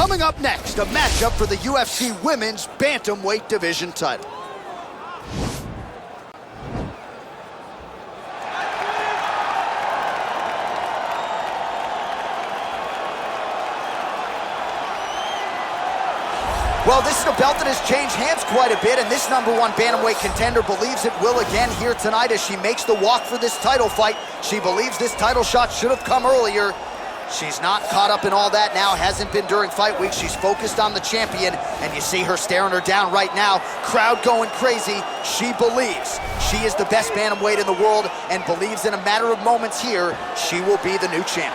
Coming up next, a matchup for the UFC Women's Bantamweight Division title. Well, this is a belt that has changed hands quite a bit, and this #1 bantamweight contender believes it will again here tonight as she makes the walk for this title fight. She believes this title shot should have come earlier. She's not caught up in all that now, hasn't been during fight week. She's focused on the champion, and you see her staring her down right now. Crowd going crazy. She believes she is the best bantamweight in the world and believes in a matter of moments here, she will be the new champion.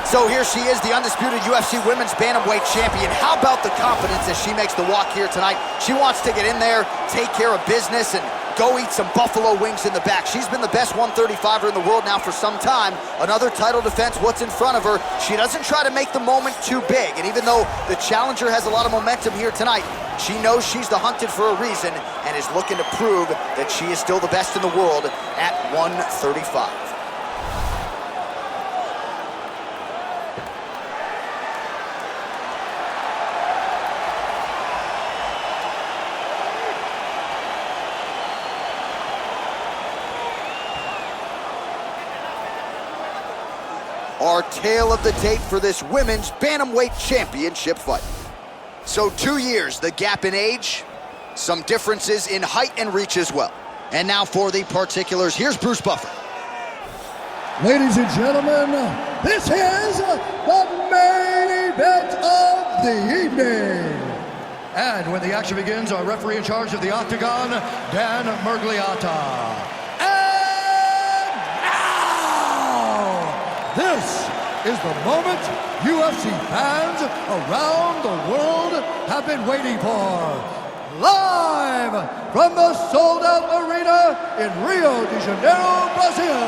So here she is, the undisputed UFC Women's Bantamweight Champion. How about the confidence as she makes the walk here tonight? She wants to get in there, take care of business, and go eat some buffalo wings in the back. She's been the best 135er in the world now for some time. Another title defense, what's in front of her. She doesn't try to make the moment too big. And even though the challenger has a lot of momentum here tonight, she knows she's the hunted for a reason and is looking to prove that she is still the best in the world at 135. Our tale of the tape for this Women's Bantamweight Championship fight. So 2 years, the gap in age, some differences in height and reach as well. And now for the particulars, here's Bruce Buffer. Ladies and gentlemen, this is the main event of the evening. And when the action begins, our referee in charge of the Octagon, Dan Murgliata. This is the moment UFC fans around the world have been waiting for. Live from the sold-out arena in Rio de Janeiro, Brazil.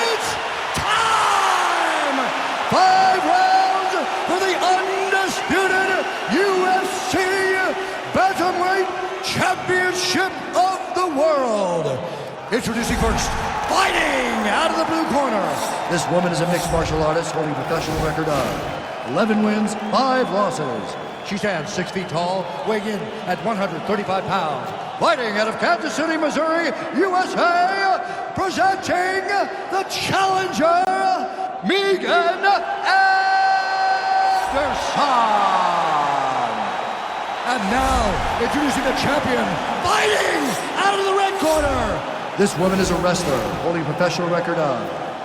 It's time! 5 rounds for the undisputed UFC Bantamweight Championship of the world. Introducing first, fighting out of the blue corner. This woman is a mixed martial artist holding a professional record of 11 wins, 5 losses. She stands 6 feet tall, weighing in at 135 pounds. Fighting out of Kansas City, Missouri, USA, presenting the challenger, Megan Anderson. And now, introducing the champion, fighting out of the red corner. This woman is a wrestler, holding a professional record of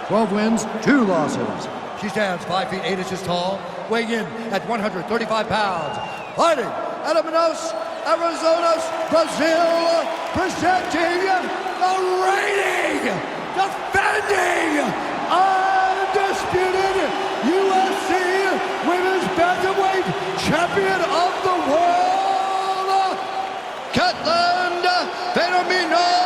12 wins, 2 losses. She stands 5 feet 8 inches tall, weighing in at 135 pounds. Fighting out of Manaus, Arizona, Brazil, presenting the reigning, defending, undisputed UFC Women's Bantamweight Champion of the world, Ketlen Vieira.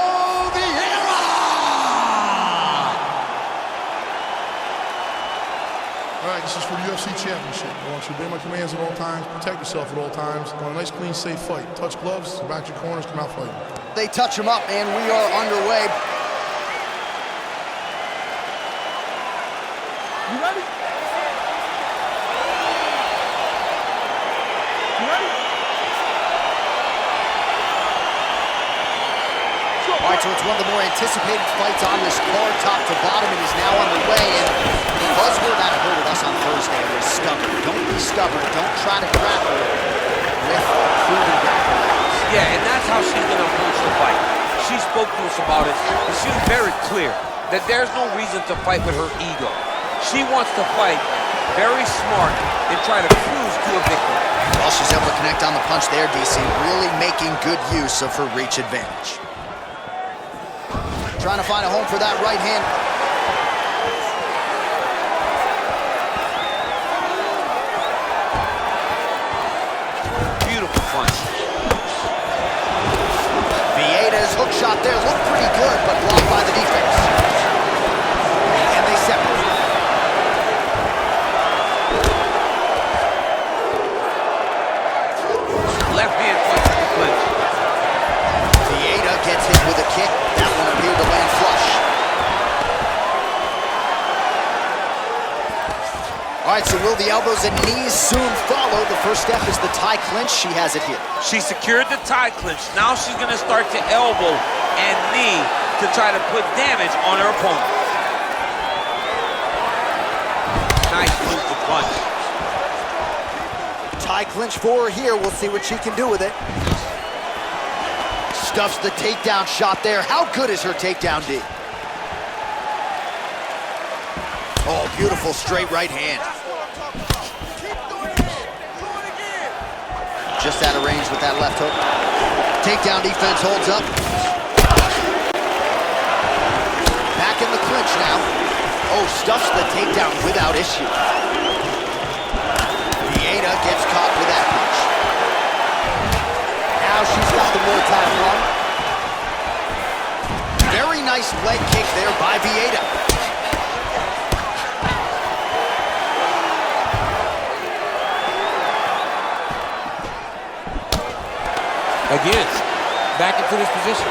All right, this is for the UFC Championship. I want you to obey my commands at all times, protect yourself at all times. I want a nice, clean, safe fight. Touch gloves, back your corners, come out fighting. They touch him up, and we are underway. You ready? You ready? All right, so it's one of the more anticipated fights on this card, top to bottom. It is now underway, and the buzzword that hurt us on Thursday was stubborn. Don't be stubborn. Don't try to grapple with proven grappling. Yeah, and that's how she's going to approach the fight. She spoke to us about it, and she was very clear that there's no reason to fight with her ego. She wants to fight very smart and try to cruise to a victory. Well, she's able to connect on the punch there, DC, really making good use of her reach advantage. Trying to find a home for that right hand. Beautiful punch. Vieira's hook shot there looked pretty good, but blocked by the defense. All right, so will the elbows and knees soon follow? The first step is the tie clinch. She has it here. She secured the tie clinch. Now she's going to start to elbow and knee to try to put damage on her opponent. Nice move to punch. Tie clinch for her here. We'll see what she can do with it. Stuffs the takedown shot there. How good is her takedown, D? Oh, beautiful straight right hand. Just out of range with that left hook. Takedown defense holds up. Back in the clinch now. Oh, stuffs the takedown without issue. Vieira gets caught with that punch. Now she's got the Muay Thai run. Very nice leg kick there by Vieira. Again, back into this position.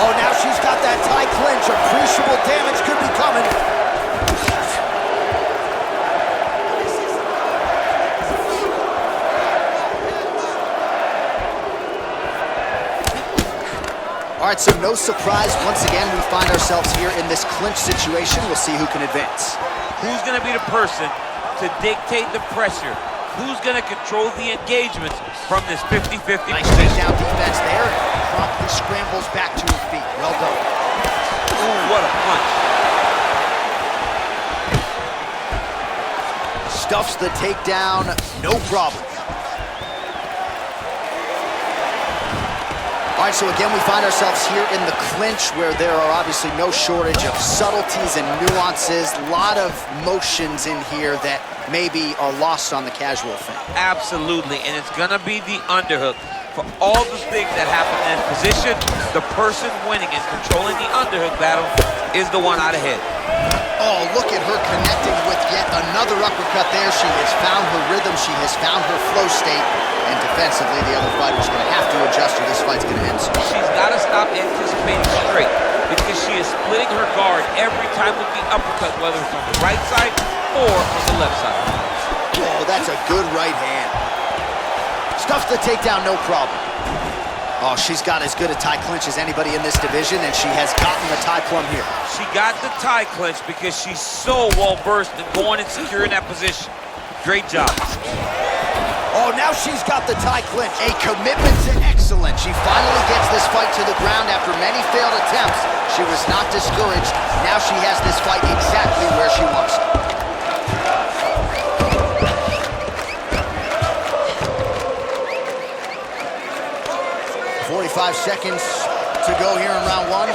Oh, now she's got that tie clinch. Appreciable damage could be coming. All right, so no surprise. Once again, we find ourselves here in this clinch situation. We'll see who can advance. Who's going to be the person to dictate the pressure? Who's going to control the engagements from this 50-50 Nice position? takedown defense there. Promptly scrambles back to her feet. Well done. Ooh, what a punch. Stuffs the takedown, no problem. All right, so again, we find ourselves here in the clinch where there are obviously no shortage of subtleties and nuances. A lot of motions in here that maybe are lost on the casual fan. Absolutely, and it's going to be the underhook. For all the things that happen in this position, the person winning and controlling the underhook battle is the one out ahead. Oh, look at her connecting with yet another uppercut there. She has found her rhythm. She has found her flow state. And defensively, the other fighter's going to have to adjust or this fight's going to end soon. She's got to stop anticipating straight because she is splitting her guard every time with the uppercut, whether it's on the right side or on the left side. Oh, that's a good right hand. Stuffs the takedown, no problem. Oh, she's got as good a tie clinch as anybody in this division, and she has gotten the tie plum here. She got the tie clinch because she's so well-versed in going and securing that position. Great job. Oh, now she's got the tie clinch. A commitment to excellence. She finally gets this fight to the ground after many failed attempts. She was not discouraged. Now she has this fight exactly where she wants it. 45 seconds to go here in round one.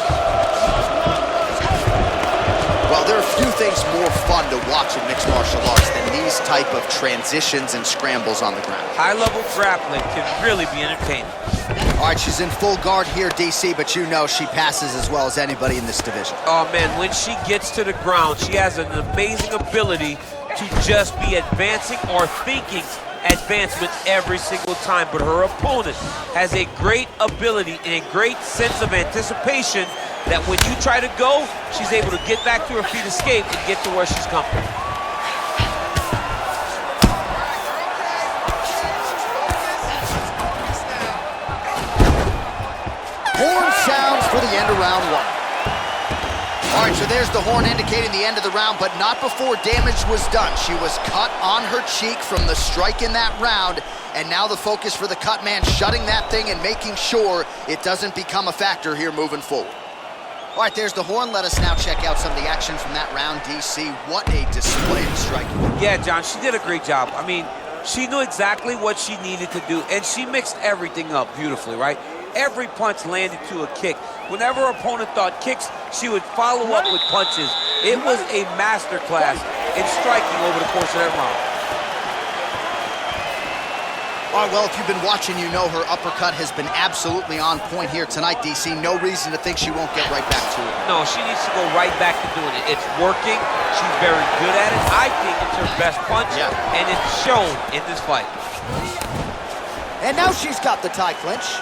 Well, there are few things more fun to watch in mixed martial arts than these type of transitions and scrambles on the ground. High-level grappling can really be entertaining. All right, she's in full guard here, DC, but you know she passes as well as anybody in this division. Oh, man, when she gets to the ground, she has an amazing ability to just be advancing or thinking advancement every single time, but her opponent has a great ability and a great sense of anticipation that when you try to go, she's able to get back to her feet, escape, and get to where she's coming. Horn sounds for the end of round one. All right, so there's the horn indicating the end of the round, but not before damage was done. She was cut on her cheek from the strike in that round, and now the focus for the cut man shutting that thing and making sure it doesn't become a factor here moving forward. All right, there's the horn. Let us now check out some of the action from that round, DC. What a display of striking. Yeah, John, she did a great job. I mean, she knew exactly what she needed to do, and she mixed everything up beautifully, right? Every punch landed to a kick. Whenever her opponent thought kicks, she would follow up with punches. It was a masterclass in striking over the course of that round. All right, well, if you've been watching, you know her uppercut has been absolutely on point here tonight, DC. No reason to think she won't get right back to it. No, she needs to go right back to doing it. It's working. She's very good at it. I think it's her best punch, and it's shown in this fight. And now she's got the tie clinch.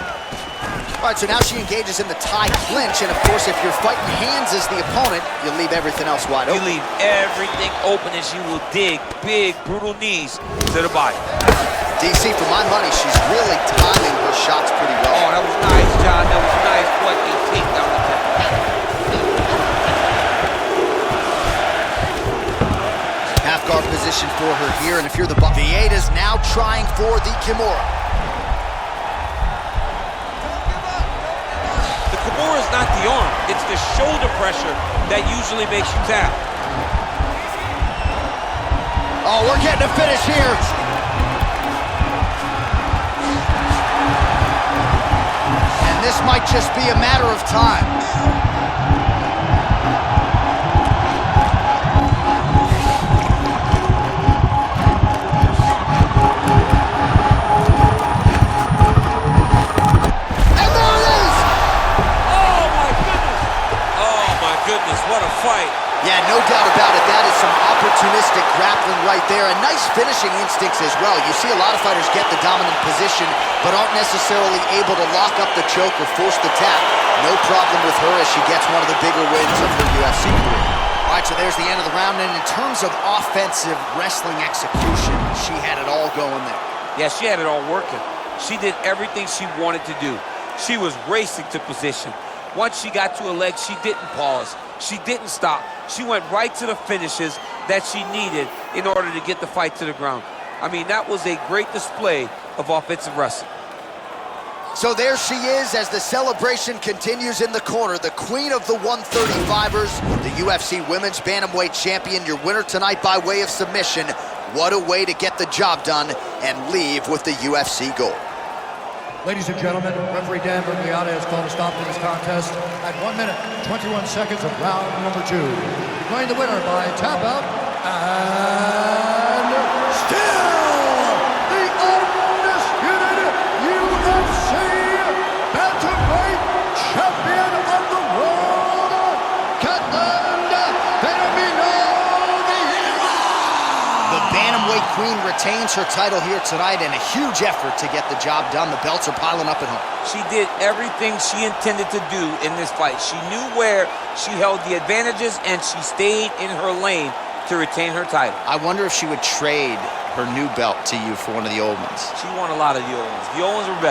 All right, so now she engages in the tie clinch, and of course, if you're fighting hands as the opponent, you leave everything else wide open. You leave everything open, and she will dig big, brutal knees to the body. DC, for my money, she's really timing her shots pretty well. Oh, that was nice, John. That was nice. What a takedown attempt. Half guard position for her here, and if you're the Vieira's now trying for the Kimura. The Kimura is not the arm. It's the shoulder pressure that usually makes you tap. Oh, we're getting a finish here. And this might just be a matter of time. What a fight. Yeah, no doubt about it. That is some opportunistic grappling right there, and nice finishing instincts as well. You see a lot of fighters get the dominant position, but aren't necessarily able to lock up the choke or force the tap. No problem with her as she gets one of the bigger wins of her UFC career. All right, so there's the end of the round, and in terms of offensive wrestling execution, she had it all going there. Yeah, she had it all working. She did everything she wanted to do. She was racing to position. Once she got to her leg, she didn't pause. She didn't stop. She went right to the finishes that she needed in order to get the fight to the ground. I mean, that was a great display of offensive wrestling. So there she is as the celebration continues in the corner. The queen of the 135ers, the UFC Women's Bantamweight Champion, your winner tonight by way of submission. What a way to get the job done and leave with the UFC gold. Ladies and gentlemen, referee Dan Vieira has called a stop to this contest at 1 minute, 21 seconds of round number 2. Declaring the winner by tap out, and still the undisputed UFC Bantamweight Champion of the world, Ketlen Vieira. The Bantamweight Queen retains her title here tonight in a huge effort to get the job done. The belts are piling up at home. She did everything she intended to do in this fight. She knew where she held the advantages, and she stayed in her lane to retain her title. I wonder if she would trade her new belt to you for one of the old ones. She won a lot of the old ones. The old ones were better.